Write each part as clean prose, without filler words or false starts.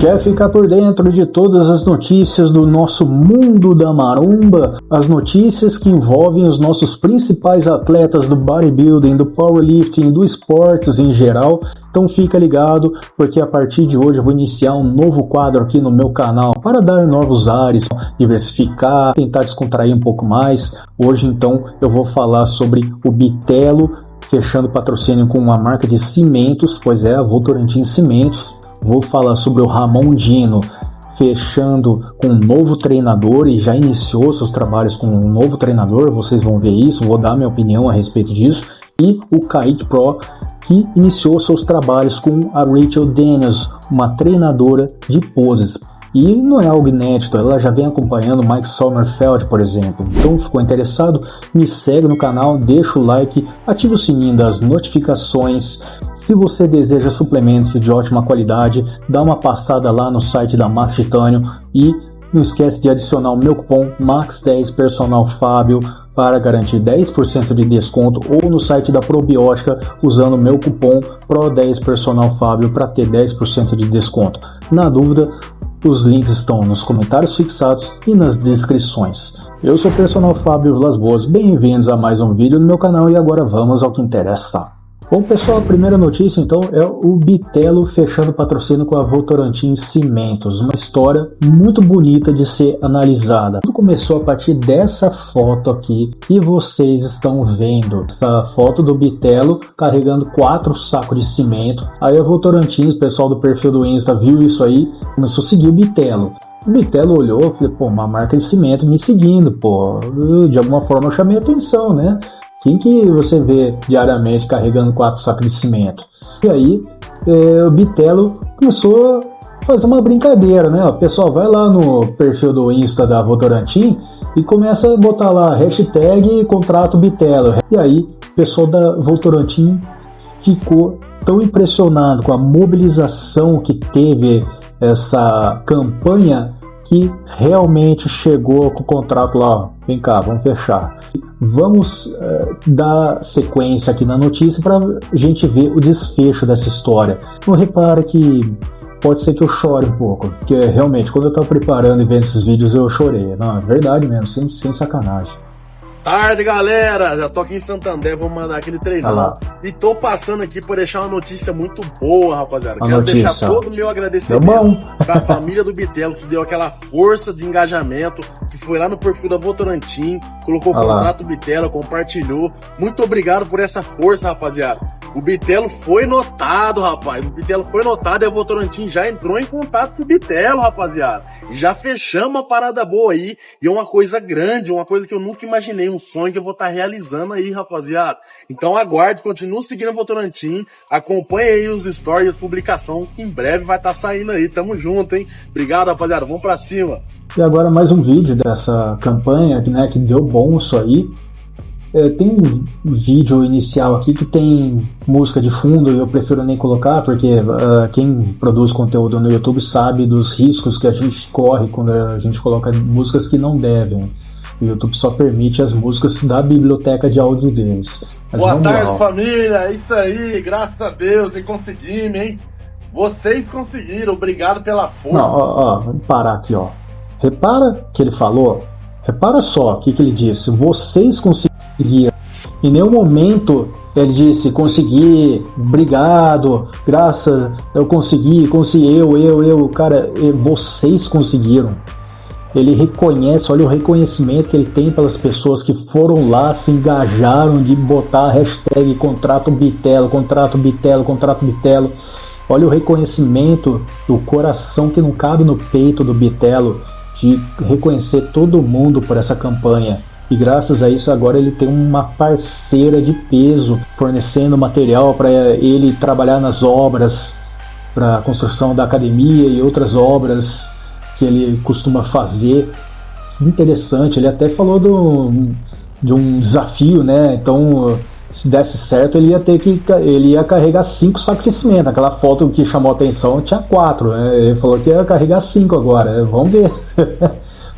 Quer ficar por dentro de todas as notícias do nosso mundo da maromba? As notícias que envolvem os nossos principais atletas do bodybuilding, do powerlifting, do esportes em geral? Então fica ligado, porque a partir de hoje eu vou iniciar um novo quadro aqui no meu canal para dar novos ares, diversificar, tentar descontrair um pouco mais. Hoje então eu vou falar sobre o Bitelo fechando patrocínio com uma marca de cimentos, pois é, a Votorantim Cimentos. Vou falar sobre o Ramon Dino fechando com um novo treinador e já iniciou seus trabalhos com um novo treinador, vocês vão ver isso, vou dar minha opinião a respeito disso. E o Kaique Pro, que iniciou seus trabalhos com a Rachel Daniels, uma treinadora de poses. E não é algo inédito, ela já vem acompanhando Mike Sommerfeld, por exemplo. Então, ficou interessado? Me segue no canal, deixa o like, ativa o sininho das notificações. Se você deseja suplementos de ótima qualidade, dá uma passada lá no site da Max Titânio e não esquece de adicionar o meu cupom MAX10 Personal Fábio para garantir 10% de desconto, ou no site da Probiótica usando o meu cupom PRO10 Personal Fábio para ter 10% de desconto. Na dúvida, os links estão nos comentários fixados e nas descrições. Eu sou o Personal Fábio Vilas Boas, bem-vindos a mais um vídeo no meu canal e agora vamos ao que interessa. Bom pessoal, a primeira notícia então é o Bitelo fechando patrocínio com a Votorantim Cimentos, uma história muito bonita de ser analisada. Tudo começou a partir dessa foto aqui que vocês estão vendo, essa foto do Bitelo carregando 4 sacos de cimento. Aí a Votorantim, o pessoal do perfil do Insta viu isso aí, começou a seguir o Bitelo. O Bitelo olhou e falou, pô, uma marca de cimento me seguindo, pô, de alguma forma eu chamei atenção, né? Quem que você vê diariamente carregando 4 sacos de cimento? E aí o Bitelo começou a fazer uma brincadeira, né? O pessoal vai lá no perfil do Insta da Votorantim e começa a botar lá hashtag contrato Bitelo. E aí o pessoal da Votorantim ficou tão impressionado com a mobilização que teve essa campanha que realmente chegou com o contrato lá, ó, vem cá, vamos fechar. Vamos dar sequência aqui na notícia para a gente ver o desfecho dessa história. Não repara que pode ser que eu chore um pouco, porque realmente quando eu estava preparando e vendo esses vídeos eu chorei. Não, é verdade mesmo, sem sacanagem. Tarde, galera! Já tô aqui em Santander, vou mandar aquele treinão. E tô passando aqui por deixar uma notícia muito boa, rapaziada. Quero deixar todo o meu agradecimento pra família do Bitelo, que deu aquela força de engajamento, que foi lá no perfil da Votorantim, colocou o contrato Bitelo, compartilhou. Muito obrigado por essa força, rapaziada. O Bitelo foi notado, rapaz. O Bitelo foi notado e a Votorantim já entrou em contato com o Bitelo, rapaziada. Já fechamos uma parada boa aí. E é uma coisa grande, uma coisa que eu nunca imaginei. Um sonho que eu vou estar realizando aí, rapaziada. Então aguarde, continue seguindo a Votorantim. Acompanhe aí os stories, as publicações, que em breve vai estar saindo aí. Tamo junto, hein? Obrigado, rapaziada. Vamos pra cima. E agora mais um vídeo dessa campanha, né, que deu bom isso aí. Tem um vídeo inicial aqui que tem música de fundo e eu prefiro nem colocar porque quem produz conteúdo no YouTube sabe dos riscos que a gente corre quando a gente coloca músicas que não devem. O YouTube só permite as músicas da biblioteca de áudio deles. Mas boa tarde, família, é isso aí, graças a Deus, e conseguimos, hein? Vocês conseguiram, obrigado pela força. Não, vamos parar aqui, ó. Repara que ele falou, repara só o que ele disse, vocês conseguiram. Em nenhum momento ele disse, consegui, obrigado, graças, eu consegui, cara, vocês conseguiram. Ele reconhece, olha o reconhecimento que ele tem pelas pessoas que foram lá, se engajaram de botar a hashtag contrato Bitelo, contrato Bitelo, contrato Bitelo. Olha o reconhecimento do coração que não cabe no peito do Bitelo, de reconhecer todo mundo por essa campanha. E graças a isso agora ele tem uma parceira de peso fornecendo material para ele trabalhar nas obras, para a construção da academia e outras obras que ele costuma fazer. Interessante, ele até falou de um desafio, né? Então, se desse certo, ele ia carregar 5 sacos de cimento. Aquela foto que chamou a atenção tinha 4, né? Ele falou que ia carregar 5 agora. Vamos ver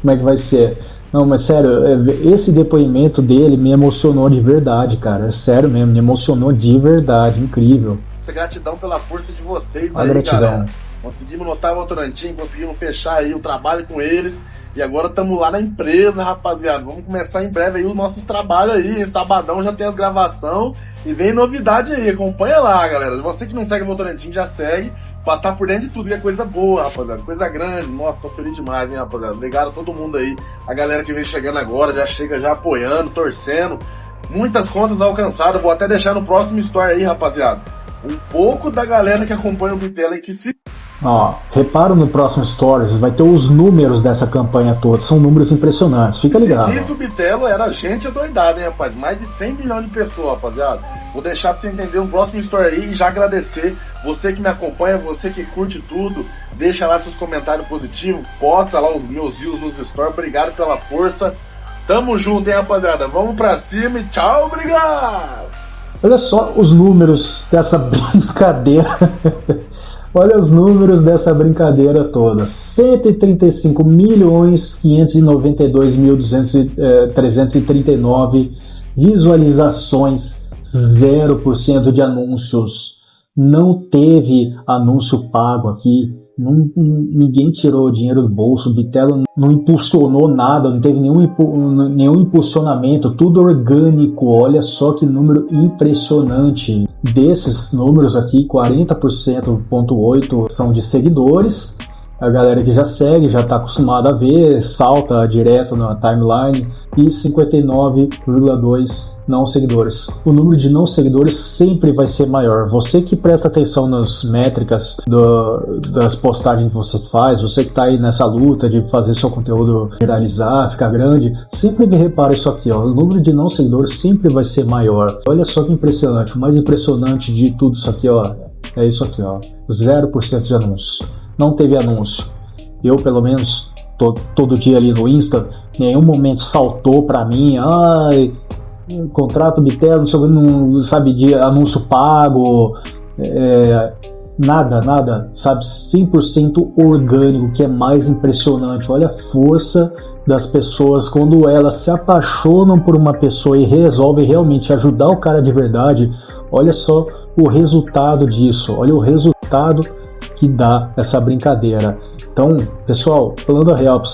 como é que vai ser. Não, mas sério, esse depoimento dele me emocionou de verdade, cara. É sério mesmo, me emocionou de verdade, incrível. Essa gratidão pela força de vocês a aí, gratidão. Galera. Conseguimos notar o Votorantim, conseguimos fechar aí o trabalho com eles. E agora estamos lá na empresa, rapaziada. Vamos começar em breve aí os nossos trabalhos aí. Em sabadão já tem as gravações e vem novidade aí. Acompanha lá, galera. Você que não segue o Votorantim, já segue pra estar por dentro de tudo, que é coisa boa, rapaziada. Coisa grande. Nossa, tô feliz demais, hein, rapaziada. Obrigado a todo mundo aí. A galera que vem chegando agora, já chega já apoiando, torcendo. Muitas contas alcançadas. Vou até deixar no próximo story aí, rapaziada. Um pouco da galera que acompanha o Bitelo e que se... Ó, repara no próximo Stories, vai ter os números dessa campanha toda, são números impressionantes, fica ligado. Isso, o Bitelo era gente adoidada, hein, rapaz? Mais de 100 milhões de pessoas, rapaziada. Vou deixar pra você entender o próximo Story aí e já agradecer você que me acompanha, você que curte tudo, deixa lá seus comentários positivos, posta lá os meus views nos Stories, obrigado pela força. Tamo junto, hein, rapaziada? Vamos pra cima e tchau, obrigado! Olha só os números dessa brincadeira. Olha os números dessa brincadeira toda. 135.592.339 visualizações, 0% de anúncios. Não teve anúncio pago aqui. Ninguém tirou dinheiro do bolso. O Bitelo não impulsionou nada, não teve nenhum impulsionamento, tudo orgânico. Olha só que número impressionante. Desses números aqui, 40,8% são de seguidores. A galera que já segue, já está acostumada a ver, salta direto na timeline. E 59,2% não seguidores. O número de não seguidores sempre vai ser maior. Você que presta atenção nas métricas das postagens que você faz, você que está aí nessa luta de fazer seu conteúdo viralizar, ficar grande, sempre me repara isso aqui, ó. O número de não seguidores sempre vai ser maior. Olha só que impressionante. O mais impressionante de tudo isso aqui, ó, é isso aqui, ó. 0% de anúncio. Não teve anúncio. Eu, pelo menos, todo dia ali no Insta, em nenhum momento saltou pra mim, contrato Bitelo, não sabe, de anúncio pago, nada, sabe, 100% orgânico, que é mais impressionante. Olha a força das pessoas quando elas se apaixonam por uma pessoa e resolvem realmente ajudar o cara de verdade. Olha só o resultado disso, olha o resultado que dá essa brincadeira. Então, pessoal, falando a real pra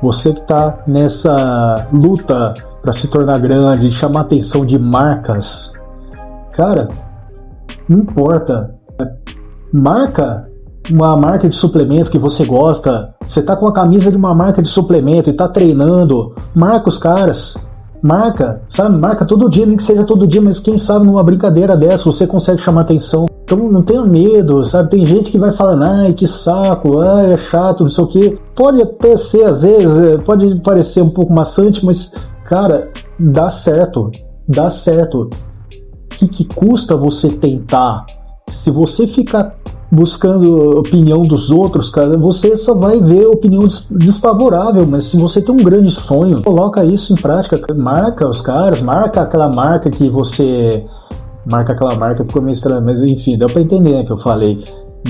você que tá nessa luta para se tornar grande, chamar a atenção de marcas, cara, não importa. Marca uma marca de suplemento que você gosta. Você tá com a camisa de uma marca de suplemento e tá treinando, marca os caras. Marca, sabe? Marca todo dia, nem que seja todo dia, mas quem sabe numa brincadeira dessa você consegue chamar atenção. Então não tenha medo, sabe? Tem gente que vai falando, ai, que saco, ai, é chato, não sei o quê. Pode até ser, às vezes, pode parecer um pouco maçante, mas, cara, dá certo. Dá certo. O que custa você tentar? Se você ficar buscando opinião dos outros, cara, você só vai ver opinião desfavorável. Mas se você tem um grande sonho, coloca isso em prática, marca os caras, marca aquela marca que você... Marca aquela marca, ficou meio estranho, mas enfim, deu pra entender, né, que eu falei.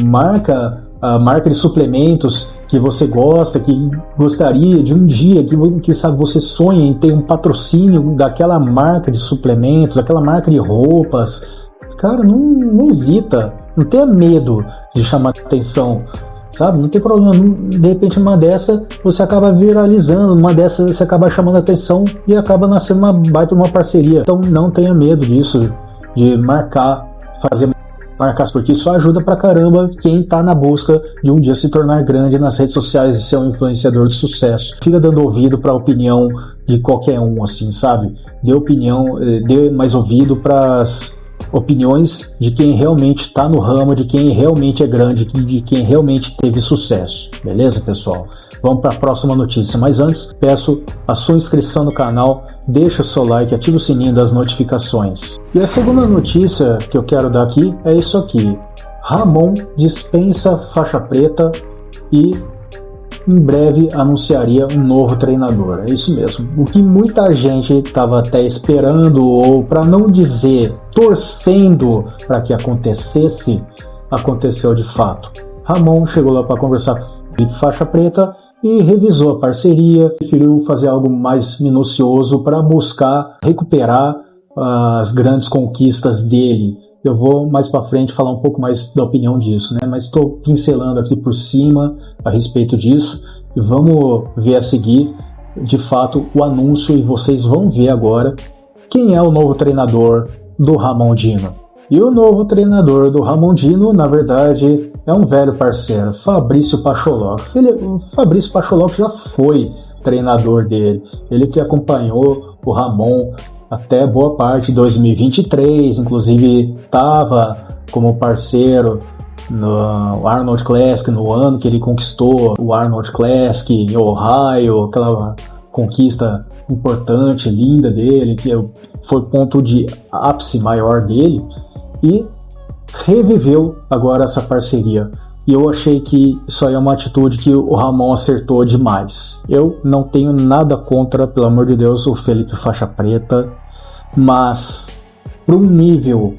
Marca a marca de suplementos que você gosta, que gostaria de um dia, que sabe, você sonha em ter um patrocínio daquela marca de suplementos, daquela marca de roupas. Cara, não hesita, não tenha medo de chamar atenção, sabe? Não tem problema, de repente uma dessa você acaba viralizando, uma dessa você acaba chamando atenção e acaba nascendo uma baita uma parceria. Então não tenha medo disso, de fazer marcas, porque isso ajuda pra caramba quem tá na busca de um dia se tornar grande nas redes sociais e ser um influenciador de sucesso. Fica dando ouvido pra opinião de qualquer um, assim, sabe? Dê mais ouvido pras opiniões de quem realmente tá no ramo, de quem realmente é grande, de quem realmente teve sucesso. Beleza, pessoal? Vamos para a próxima notícia, mas antes peço a sua inscrição no canal, deixa o seu like, ativa o sininho das notificações. E a segunda notícia que eu quero dar aqui é isso aqui. Ramon dispensa faixa preta e em breve anunciaria um novo treinador. É isso mesmo. O que muita gente estava até esperando, ou para não dizer torcendo para que acontecesse, aconteceu de fato. Ramon chegou lá para conversar com faixa preta e revisou a parceria, preferiu fazer algo mais minucioso para buscar recuperar as grandes conquistas dele eu vou mais para frente falar um pouco mais da opinião disso, né? Mas estou pincelando aqui por cima a respeito disso e vamos ver a seguir, de fato, o anúncio, e vocês vão ver agora quem é o novo treinador do Ramondino. E o novo treinador do Ramondino, na verdade, é um velho parceiro, Fabrício Pacholok. O Fabrício Pacholok já foi treinador dele, ele que acompanhou o Ramon até boa parte de 2023, inclusive estava como parceiro no Arnold Classic, no ano que ele conquistou o Arnold Classic em Ohio, aquela conquista importante, linda dele, que foi ponto de ápice maior dele, e reviveu agora essa parceria. E eu achei que isso aí é uma atitude que o Ramon acertou demais. Eu não tenho nada contra, pelo amor de Deus, o Felipe Faixa Preta, mas para um nível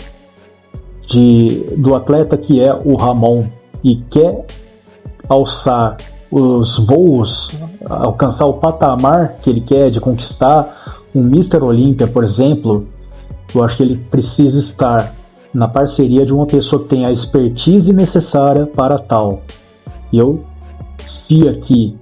do atleta que é o Ramon e quer alçar os voos, alcançar o patamar que ele quer de conquistar um Mr. Olímpia, por exemplo, eu acho que ele precisa estar na parceria de uma pessoa que tem a expertise necessária para tal. Se aqui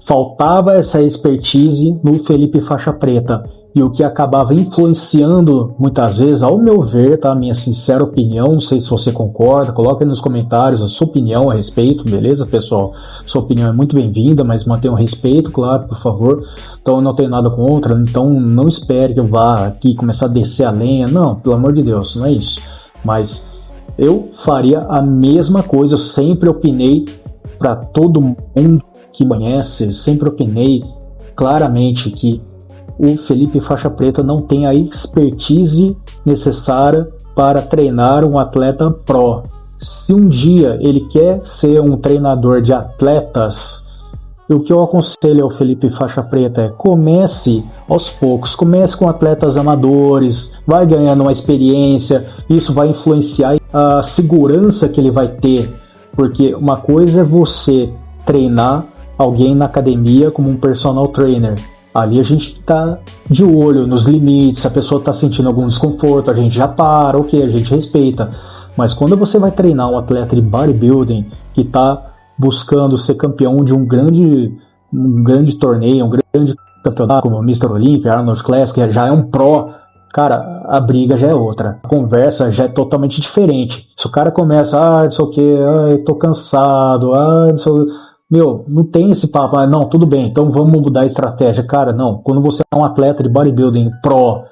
faltava essa expertise no Felipe Faixa Preta, e o que acabava influenciando muitas vezes, ao meu ver, tá? A minha sincera opinião, não sei se você concorda, coloca aí nos comentários a sua opinião a respeito, beleza, pessoal? Sua opinião é muito bem-vinda, mas mantenha o respeito, claro, por favor. Então eu não tenho nada contra, então não espere que eu vá aqui começar a descer a lenha, não, pelo amor de Deus, não é isso. Mas eu faria a mesma coisa, eu sempre opinei para todo mundo que conhece, sempre opinei claramente que o Felipe Faixa Preta não tem a expertise necessária para treinar um atleta pro. Se um dia ele quer ser um treinador de atletas, o que eu aconselho ao Felipe Faixa Preta é: comece aos poucos, comece com atletas amadores, vai ganhando uma experiência, isso vai influenciar a segurança que ele vai ter, porque uma coisa é você treinar alguém na academia como um personal trainer. Ali a gente está de olho nos limites, se a pessoa está sentindo algum desconforto, a gente já para, ok, a gente respeita. Mas quando você vai treinar um atleta de bodybuilding que está buscando ser campeão de um grande torneio, um grande campeonato como o Mr. Olympia, Arnold Classic, já é um pro, cara, a briga já é outra, a conversa já é totalmente diferente. Se o cara começa, não sei o que, eu tô cansado, não sei o que, não tem esse papo, não, tudo bem, então vamos mudar a estratégia. Cara, não, quando você é um atleta de bodybuilding pro,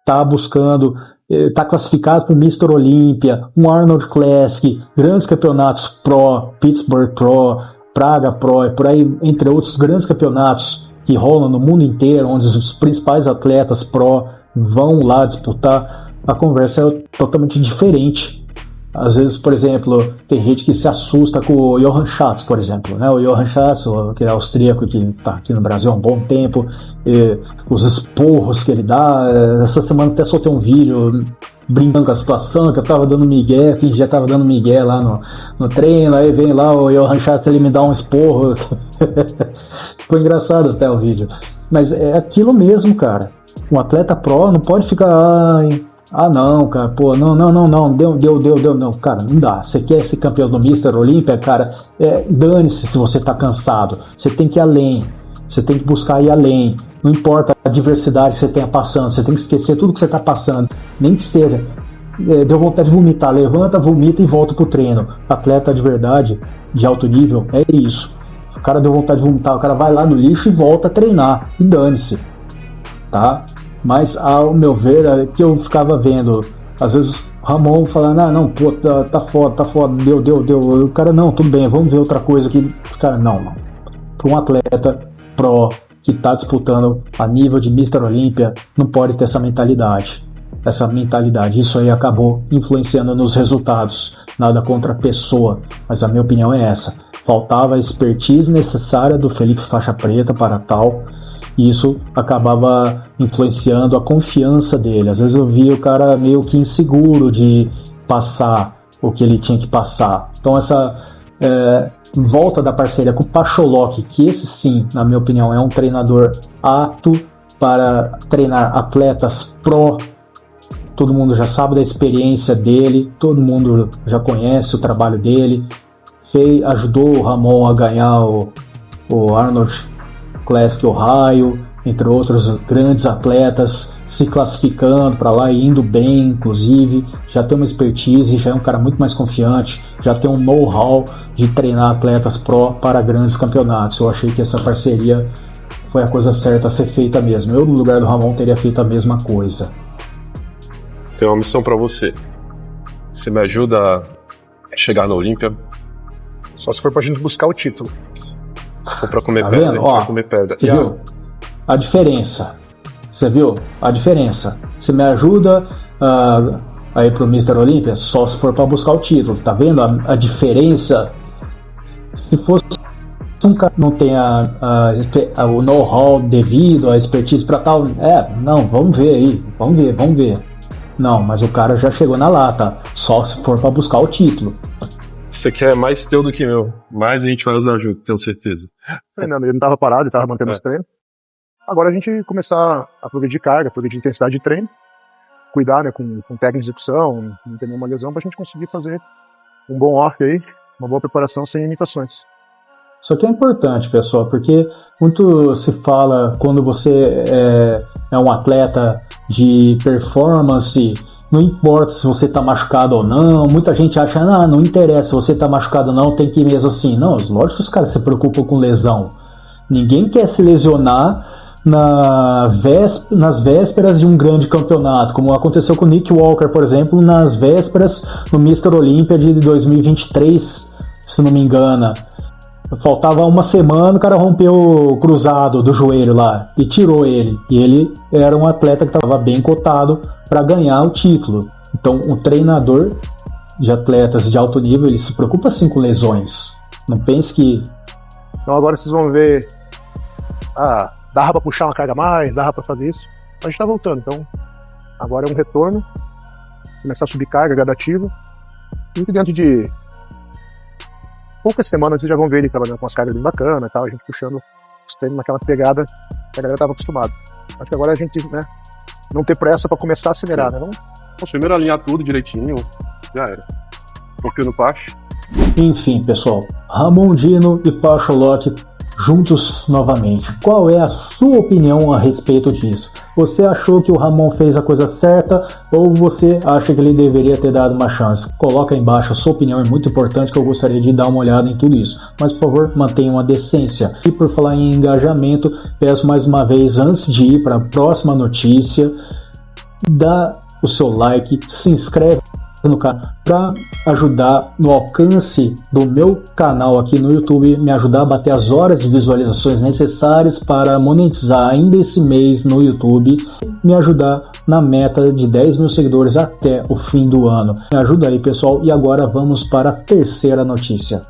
tá buscando, tá classificado para o Mr. Olympia, um Arnold Classic, grandes campeonatos pro, Pittsburgh Pro, Praga Pro, e por aí, entre outros grandes campeonatos que rolam no mundo inteiro, onde os principais atletas pro vão lá disputar, a conversa é totalmente diferente. Às vezes, por exemplo, tem gente que se assusta com o Johann Schatz, por exemplo, né? O Johann Schatz, que é austríaco, que está aqui no Brasil há um bom tempo, os esporros que ele dá. Essa semana até soltei um vídeo brincando com a situação, que eu estava dando migué, fingia que estava dando migué lá no treino, aí vem lá o Johann Schatz, ele me dá um esporro. Foi engraçado até o vídeo. Mas é aquilo mesmo, cara. Um atleta pro não pode ficar... não, cara, pô, não, deu, não, cara, não dá. Você quer ser campeão do Mr. Olympia, cara, dane-se se você tá cansado. Você tem que ir além, você tem que buscar ir além. Não importa a diversidade que você tenha passando, você tem que esquecer tudo que você tá passando, nem que esteja. Deu vontade de vomitar, levanta, vomita e volta pro treino. Atleta de verdade, de alto nível, é isso. O cara deu vontade de vomitar, o cara vai lá no lixo e volta a treinar, e dane-se, tá? Mas, ao meu ver, que eu ficava vendo, às vezes o Ramon falando, não, pô, tá foda, deu. O cara, não, tudo bem, vamos ver outra coisa aqui. Cara, não. Para um atleta pro que tá disputando a nível de Mr. Olympia, não pode ter essa mentalidade. Isso aí acabou influenciando nos resultados. Nada contra a pessoa, mas a minha opinião é essa. Faltava a expertise necessária do Felipe Faixa Preta para tal. E isso acabava influenciando a confiança dele. Às vezes eu via o cara meio que inseguro de passar o que ele tinha que passar. Então essa volta da parceria com o Pacholok, que esse sim, na minha opinião, é um treinador apto para treinar atletas pro, todo mundo já sabe da experiência dele, todo mundo já conhece o trabalho dele. Ajudou o Ramon a ganhar o Arnold Classic Ohio, entre outros grandes atletas, se classificando para lá e indo bem, inclusive. Já tem uma expertise, já é um cara muito mais confiante, já tem um know-how de treinar atletas pro para grandes campeonatos. Eu achei que essa parceria foi a coisa certa a ser feita mesmo. Eu, no lugar do Ramon, teria feito a mesma coisa. Tenho uma missão para você. Você me ajuda a chegar na Olímpia? Só se for pra gente buscar o título. Se for pra comer pedra, a gente vai comer pedra. Você viu a diferença? Você viu a diferença? Você me ajuda a ir pro Mr. Olímpia? Só se for pra buscar o título. Tá vendo a diferença? Se fosse um cara que não tem o know-how devido, a expertise pra tal... não, vamos ver aí. Vamos ver. Não, mas o cara já chegou na lata. Só se for pra buscar o título. Você quer mais teu do que meu. Mas a gente vai usar junto, tenho certeza. Treinando, ele não estava parado, ele estava mantendo os treinos. Agora a gente começar a progredir carga, progredir intensidade de treino, cuidar, né, com técnica de execução, não ter nenhuma lesão, para a gente conseguir fazer um bom off aí, uma boa preparação sem limitações. Isso aqui é importante, pessoal, porque muito se fala quando você é um atleta de performance. Não importa se você está machucado ou não, muita gente acha, não interessa se você está machucado ou não, tem que ir mesmo assim. Não, lógico que os caras se preocupam com lesão. Ninguém quer se lesionar nas vésperas de um grande campeonato, como aconteceu com o Nick Walker, por exemplo, nas vésperas do Mr. Olympia de 2023, se não me engano. Faltava uma semana, o cara rompeu o cruzado do joelho lá e tirou ele. E ele era um atleta que estava bem cotado para ganhar o título. Então, um treinador de atletas de alto nível, ele se preocupa sim com lesões. Não pense que... Então agora vocês vão ver... dava para puxar uma carga a mais, dava para fazer isso. A gente está voltando, então agora é um retorno. Começar a subir carga gradativa. E dentro de poucas semanas vocês já vão ver ele trabalhando com as cargas bem bacanas e tal, a gente puxando os treinos naquela pegada que a galera estava acostumada. Acho que agora a gente, né, não ter pressa para começar a acelerar, né? Vamos primeiro alinhar tudo direitinho, já era. Porque no Pacho. Enfim, pessoal, Ramon Dino e Pacho Locke juntos novamente. Qual é a sua opinião a respeito disso? Você achou que o Ramon fez a coisa certa ou você acha que ele deveria ter dado uma chance? Coloca aí embaixo a sua opinião, é muito importante que eu gostaria de dar uma olhada em tudo isso. Mas por favor, mantenham a decência. E por falar em engajamento, peço mais uma vez, antes de ir para a próxima notícia, dá o seu like, se inscreve no canal para ajudar no alcance do meu canal aqui no YouTube, me ajudar a bater as horas de visualizações necessárias para monetizar ainda esse mês no YouTube, me ajudar na meta de 10 mil seguidores até o fim do ano. Me ajuda aí, pessoal, e agora vamos para a terceira notícia.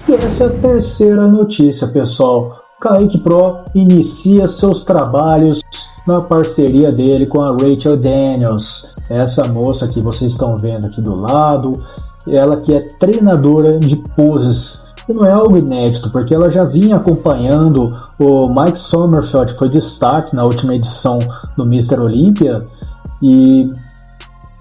E essa é a terceira notícia, pessoal. Kaique Pro inicia seus trabalhos na parceria dele com a Rachel Daniels. Essa moça que vocês estão vendo aqui do lado, ela que é treinadora de poses. E não é algo inédito, porque ela já vinha acompanhando o Mike Sommerfeld, que foi destaque na última edição do Mr. Olympia, e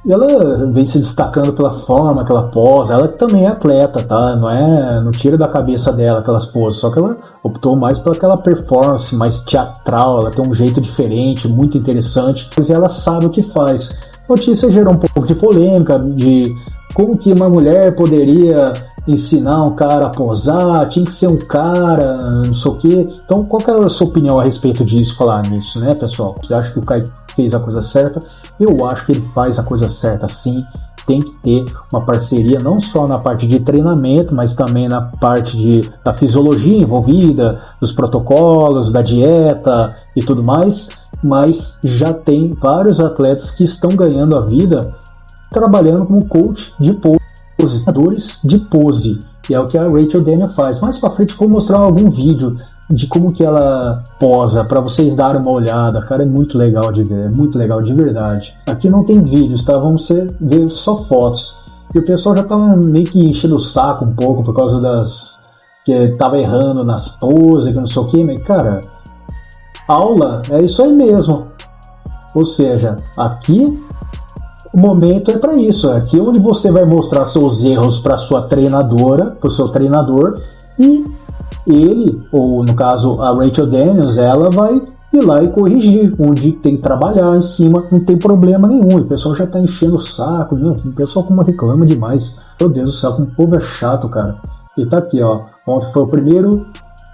ela vem se destacando pela forma que ela posa. Ela também é atleta, tá? Não tira da cabeça dela aquelas poses, só que ela optou mais por aquela performance mais teatral. Ela tem um jeito diferente, muito interessante, mas ela sabe o que faz. A notícia gerou um pouco de polêmica, de como que uma mulher poderia ensinar um cara a posar, tinha que ser um cara, não sei o quê. Então, qual que é a sua opinião a respeito disso, falar nisso, né, pessoal? Você acha que o Kaique fez a coisa certa? Eu acho que ele faz a coisa certa, sim. Tem que ter uma parceria não só na parte de treinamento, mas também na parte da fisiologia envolvida, dos protocolos, da dieta e tudo mais. Mas já tem vários atletas que estão ganhando a vida trabalhando como coach de pose, treinadores de pose, e é o que a Rachel Daniel faz. Mais pra frente vou mostrar algum vídeo de como que ela posa, para vocês darem uma olhada. Cara, é muito legal de ver, é muito legal de verdade. Aqui não tem vídeos, tá? Vamos ver só fotos. E o pessoal já tava meio que enchendo o saco um pouco por causa que tava errando nas poses, que não sei o que, mas cara, aula é isso aí mesmo. Ou seja, aqui o momento é para isso. É aqui onde você vai mostrar seus erros para sua treinadora, para o seu treinador, e ele, ou no caso a Rachel Daniels, ela vai ir lá e corrigir, onde tem que trabalhar em cima, não tem problema nenhum. O pessoal já tá enchendo o saco, né? O pessoal como reclama demais. Meu Deus do céu, como o povo é chato, cara. E tá aqui, ó. Ontem foi o primeiro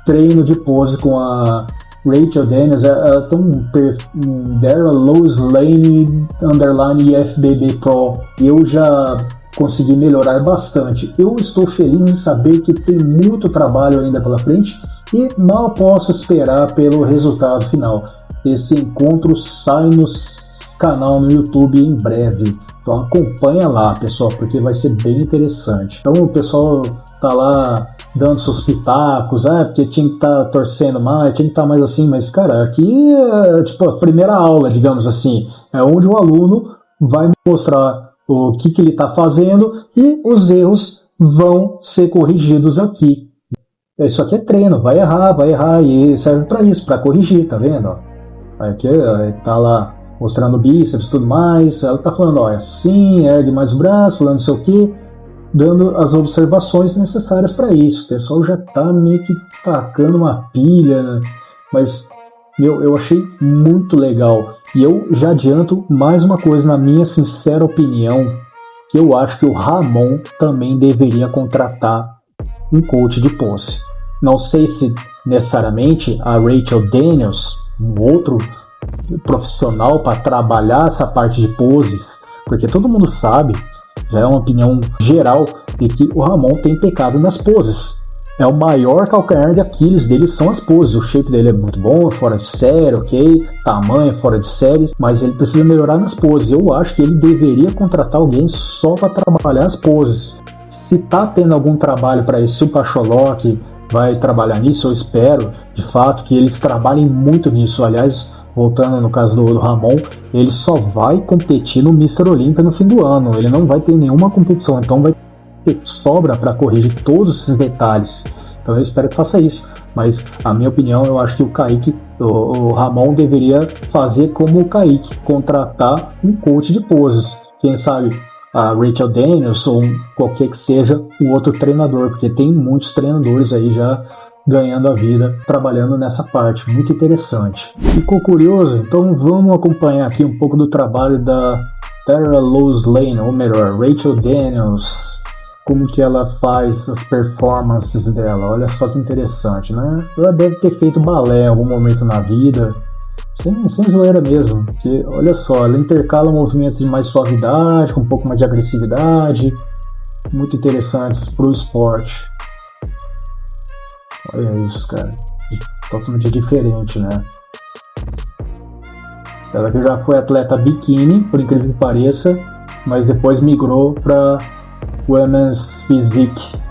treino de pose com a Rachel Daniels. Ela tem um Dara Lois Lane _ IFBB Pro. Eu já consegui melhorar bastante. Eu estou feliz em saber que tem muito trabalho ainda pela frente e mal posso esperar pelo resultado final. Esse encontro sai no canal no YouTube em breve. Então acompanha lá, pessoal, porque vai ser bem interessante. Então o pessoal tá lá dando seus pitacos, porque tinha que estar torcendo mais, tinha que estar mais assim, mas cara, aqui é tipo a primeira aula, digamos assim, é onde o aluno vai mostrar o que ele está fazendo e os erros vão ser corrigidos aqui. Isso aqui é treino, vai errar e serve para isso, para corrigir, tá vendo? Aqui tá lá mostrando bíceps e tudo mais, ela tá falando, é assim, ergue mais o braço, falando não sei o que, dando as observações necessárias para isso. O pessoal já tá meio que tacando uma pilha, né? Mas eu achei muito legal. E eu já adianto mais uma coisa, na minha sincera opinião, que eu acho que o Ramon também deveria contratar um coach de pose. Não sei se necessariamente a Rachel Daniels, um outro profissional para trabalhar essa parte de poses, porque todo mundo sabe, já é uma opinião geral, de que o Ramon tem pecado nas poses. É o maior calcanhar de Aquiles dele, são as poses. O shape dele é muito bom, fora de série, ok, tamanho fora de série, mas ele precisa melhorar nas poses. Eu acho que ele deveria contratar alguém só para trabalhar as poses. Se tá tendo algum trabalho para isso, se o Pacholok vai trabalhar nisso, eu espero de fato que eles trabalhem muito nisso. Aliás, voltando no caso do Ramon, ele só vai competir no Mr. Olympia no fim do ano, ele não vai ter nenhuma competição, então vai ter sobra para corrigir todos esses detalhes. Então eu espero que faça isso, mas a minha opinião, eu acho que o Ramon deveria fazer como o Kaique, contratar um coach de poses, quem sabe a Rachel Daniels ou qualquer que seja o outro treinador, porque tem muitos treinadores aí já ganhando a vida, trabalhando nessa parte, muito interessante. Ficou curioso? Então vamos acompanhar aqui um pouco do trabalho da Dara Lois Lane, ou melhor, Rachel Daniels, como que ela faz as performances dela. Olha só que interessante, né? Ela deve ter feito balé em algum momento na vida, sem zoeira mesmo, porque olha só, ela intercala movimentos de mais suavidade, com um pouco mais de agressividade, muito interessantes para o esporte. Olha isso, cara, totalmente diferente, né? Ela que já foi atleta biquíni, por incrível que pareça, mas depois migrou para Women's Physique.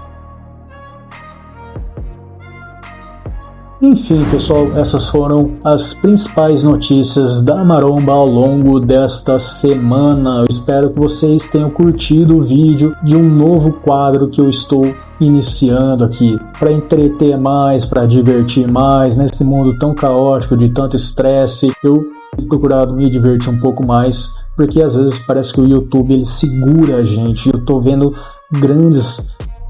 Enfim, pessoal, essas foram as principais notícias da maromba ao longo desta semana. Eu espero que vocês tenham curtido o vídeo de um novo quadro que eu estou iniciando aqui, para entreter mais, para divertir mais, nesse mundo tão caótico, de tanto estresse. Eu tenho procurado me divertir um pouco mais, porque às vezes parece que o YouTube ele segura a gente. Eu estou vendo grandes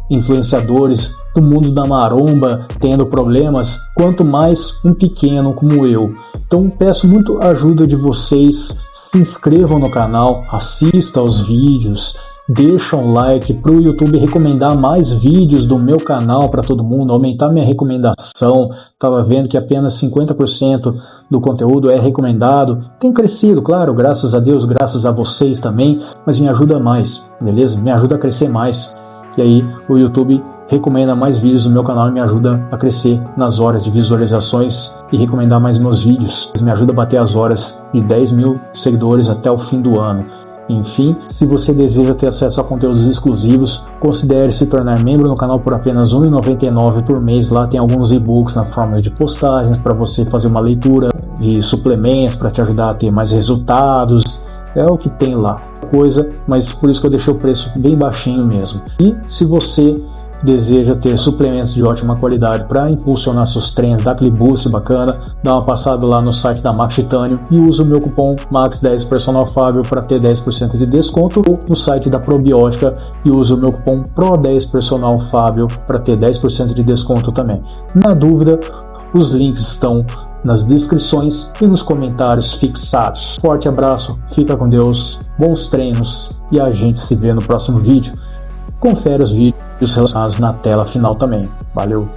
influenciadores do mundo da maromba tendo problemas, quanto mais um pequeno como eu. Então peço muito a ajuda de vocês, se inscrevam no canal, assistam aos vídeos, deixam um like para o YouTube recomendar mais vídeos do meu canal para todo mundo, aumentar minha recomendação. Estava vendo que apenas 50% do conteúdo é recomendado. Tem crescido, claro, graças a Deus, graças a vocês também, mas me ajuda mais, beleza? Me ajuda a crescer mais. E aí o YouTube recomenda mais vídeos do meu canal e me ajuda a crescer nas horas de visualizações e recomendar mais meus vídeos. Me ajuda a bater as horas de 10 mil seguidores até o fim do ano. Enfim, se você deseja ter acesso a conteúdos exclusivos, considere se tornar membro no canal por apenas R$ 1,99 por mês. Lá tem alguns e-books na forma de postagens para você fazer uma leitura de suplementos para te ajudar a ter mais resultados. É o que tem lá, coisa, mas por isso que eu deixei o preço bem baixinho mesmo. E se você deseja ter suplementos de ótima qualidade para impulsionar seus treinos, dar aquele boost bacana, dá uma passada lá no site da Max Titânio e usa o meu cupom MAX10 Personal Fábio para ter 10% de desconto, ou no site da Probiótica e usa o meu cupom PRO10 Personal Fábio para ter 10% de desconto também. Na dúvida, os links estão nas descrições e nos comentários fixados. Forte abraço, fica com Deus, bons treinos e a gente se vê no próximo vídeo. Confere os vídeos relacionados na tela final também. Valeu!